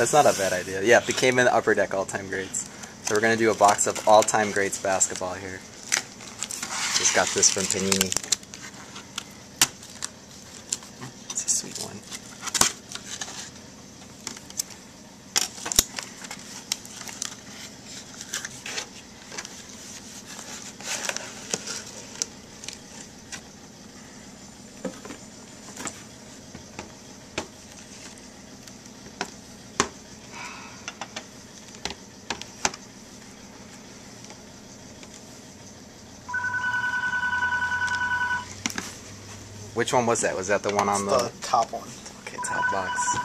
That's not a bad idea. Yeah, they came in the Upper Deck all-time greats. So we're going to do a box of all-time greats basketball here. Just got this from Panini. It's a sweet one. Which one was that? Was that the one on the top one? Okay, top box.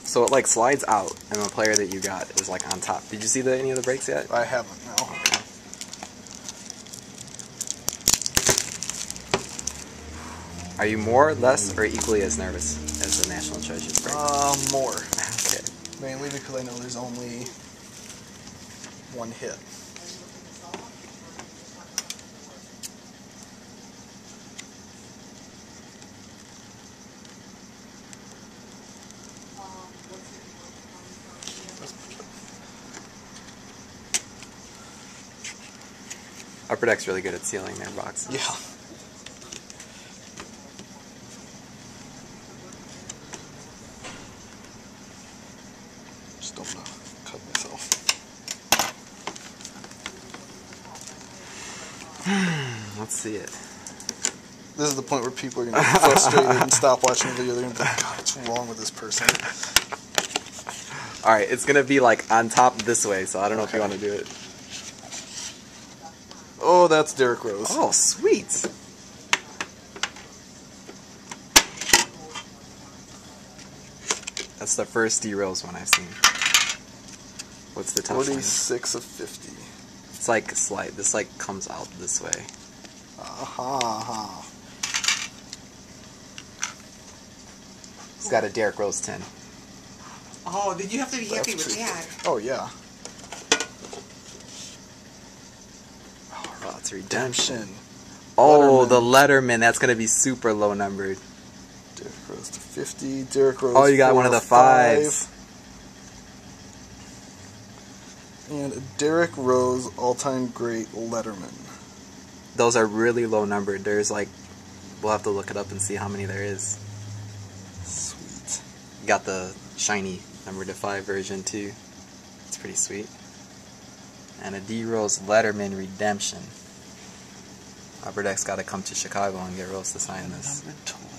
So it like slides out, and the player that you got is like on top. Did you see any of the breaks yet? I haven't, no. Are you more, less, or equally as nervous as the National Treasures break? More. Okay. Mainly because I know there's only one hit. Upper Deck's really good at sealing their boxes. Yeah. Just don't want to cut myself. Let's see it. This is the point where people are going to get frustrated and stop watching the video. They're going to be like, God, what's wrong with this person? Alright, it's going to be like on top this way, so I don't know if you want to do it. Oh, that's Derrick Rose. Oh, sweet. That's the first D Rose one I've seen. What's the top 46 of 50. It's like slide. This like comes out this way. Aha. It's got a Derrick Rose 10. Oh, then you have to be happy with that. Oh, yeah. Oh, it's Redemption. Redemption. Oh, Letterman. the Letterman. That's going to be super low numbered. Derrick Rose to 50. Derrick Rose. Oh, you got one of the 5s. And a Derrick Rose all-time great Letterman. Those are really low numbered. There's like, we'll have to look it up and see how many there is. Sweet. You got the shiny number to 5 version too. It's pretty sweet. And a D Rose Letterman Redemption. Upper Deck's got to come to Chicago and get Rose to sign this. Number 12.